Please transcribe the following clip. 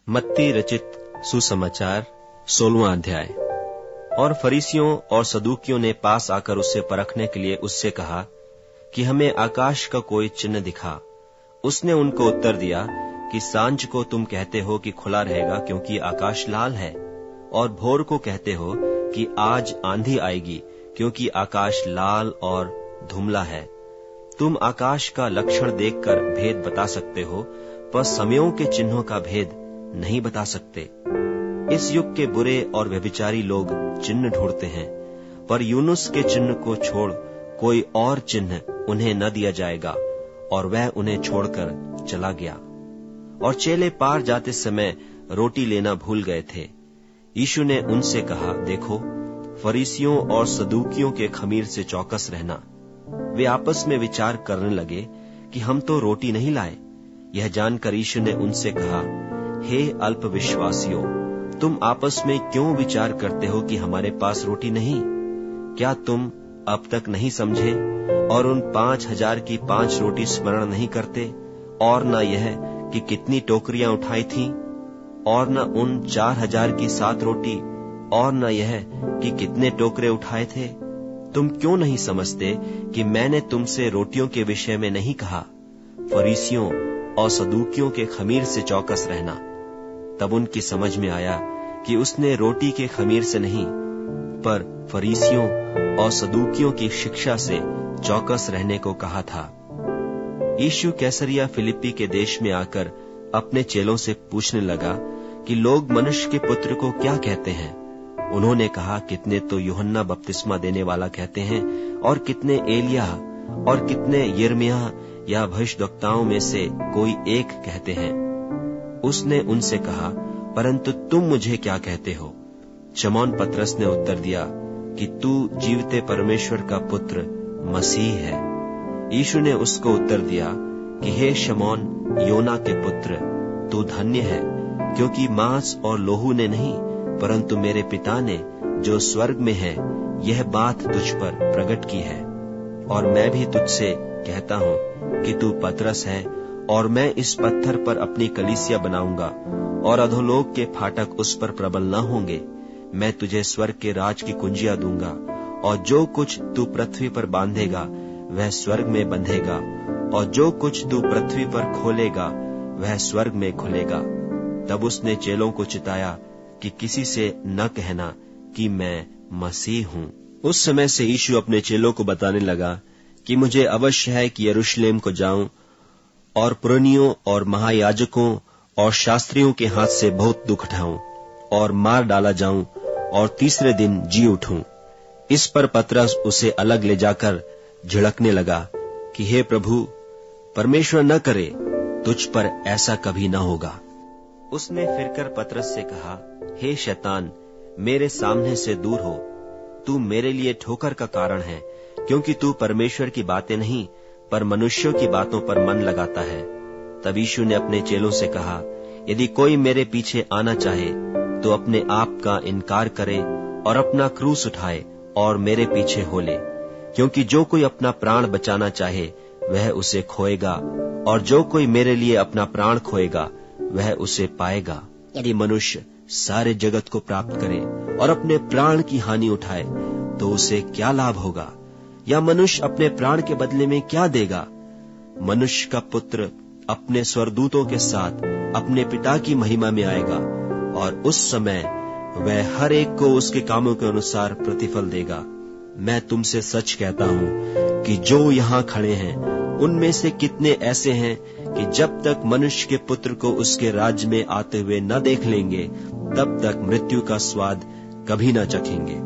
मत्ती रचित सुसमाचार 16वां अध्याय। और फरीसियों और सदूकियों ने पास आकर उससे परखने के लिए उससे कहा कि हमें आकाश का कोई चिन्ह दिखा। उसने उनको उत्तर दिया कि सांझ को तुम कहते हो कि खुला रहेगा क्योंकि आकाश लाल है, और भोर को कहते हो कि आज आंधी आएगी क्योंकि आकाश लाल और धुमला है। तुम आकाश का लक्षण देखकर भेद बता सकते हो, पर समयों के चिन्हों का भेद नहीं बता सकते। इस युग के बुरे और व्यभिचारी लोग चिन्ह ढूंढते हैं, पर यूनुस के चिन्ह को छोड़ कोई और चिन्ह उन्हें न दिया जाएगा। और वह उन्हें छोड़कर चला गया। और चेले पार जाते समय रोटी लेना भूल गए थे। यीशु ने उनसे कहा, देखो, फरीसियों और सदूकियों के खमीर से चौकस रहना। वे आपस में विचार करने लगे कि हम तो रोटी नहीं लाए। यह जानकर यीशु ने उनसे कहा, हे अल्पविश्वासियों, तुम आपस में क्यों विचार करते हो कि हमारे पास रोटी नहीं? क्या तुम अब तक नहीं समझे और उन 5,000 की 5 रोटी स्मरण नहीं करते? और न यह कि कितनी टोकरियां उठाई थीं? और न उन 4,000 की 7 रोटी? और न यह कि कितने टोकरे उठाए थे? तुम क्यों नहीं समझते कि मैंने तुमसे रोटियों के विषय में नहीं कहा? फरीसियों और सदूकियों के खमीर से चौकस रहना। तब उनकी समझ में आया कि उसने रोटी के खमीर से नहीं, पर फरीसियों और सदूकियों की शिक्षा से चौकस रहने को कहा था। यीशु कैसरिया फिलिप्पी के देश में आकर अपने चेलों से पूछने लगा कि लोग मनुष्य के पुत्र को क्या कहते हैं? उन्होंने कहा, कितने तो यूहन्ना बपतिस्मा देने वाला कहते हैं, और कितने एलिय्याह, और कितने यिर्मयाह या भविष्यद्वक्ताओं में से कोई एक कहते हैं। उसने उनसे कहा, परंतु तुम मुझे क्या कहते हो? शमौन पतरस ने उत्तर दिया कि तू जीवते परमेश्वर का पुत्र मसीह है। यीशु ने उसको उत्तर दिया कि हे शमौन, योना के पुत्र, तू धन्य है, क्योंकि मांस और लोहू ने नहीं, परंतु मेरे पिता ने जो स्वर्ग में है यह बात तुझ पर प्रकट की है। और मैं भी तुझसे कहता हूं कि तू पतरस है, और मैं इस पत्थर पर अपनी कलीसिया बनाऊंगा, और अधोलोक के फाटक उस पर प्रबल न होंगे। मैं तुझे स्वर्ग के राज की कुंजियां दूंगा, और जो कुछ तू पृथ्वी पर बांधेगा वह स्वर्ग में बंधेगा, और जो कुछ तू पृथ्वी पर खोलेगा वह स्वर्ग में खुलेगा। तब उसने चेलों को चिताया कि किसी से न कहना कि मैं मसीह हूं। उस समय से यीशु अपने चेलों को बताने लगा कि मुझे अवश्य है कि यरूशलेम को जाऊं और पुरनियों और महायाजकों और शास्त्रियों के हाथ से बहुत दुख उठाऊं और मार डाला जाऊं और तीसरे दिन जी उठूं। इस पर पतरस उसे अलग ले जाकर झिड़कने लगा कि हे प्रभु, परमेश्वर न करे, तुझ पर ऐसा कभी न होगा। उसने फिरकर पतरस से कहा, हे शैतान, मेरे सामने से दूर हो, तू मेरे लिए ठोकर का कारण है, क्योंकि तू परमेश्वर की बातें नहीं पर मनुष्यों की बातों पर मन लगाता है। तब यीशु ने अपने चेलों से कहा, यदि कोई मेरे पीछे आना चाहे तो अपने आप का इनकार करे और अपना क्रूस उठाए और मेरे पीछे हो ले। क्योंकि जो कोई अपना प्राण बचाना चाहे वह उसे खोएगा, और जो कोई मेरे लिए अपना प्राण खोएगा वह उसे पाएगा। यदि मनुष्य सारे जगत को प्राप्त करे और अपने प्राण की हानि उठाए तो उसे क्या लाभ होगा? या मनुष्य अपने प्राण के बदले में क्या देगा? मनुष्य का पुत्र अपने स्वर्गदूतों के साथ अपने पिता की महिमा में आएगा, और उस समय वह हर एक को उसके कामों के अनुसार प्रतिफल देगा। मैं तुमसे सच कहता हूं कि जो यहाँ खड़े हैं उनमें से कितने ऐसे हैं कि जब तक मनुष्य के पुत्र को उसके राज्य में आते हुए न देख लेंगे, तब तक मृत्यु का स्वाद कभी न चखेंगे।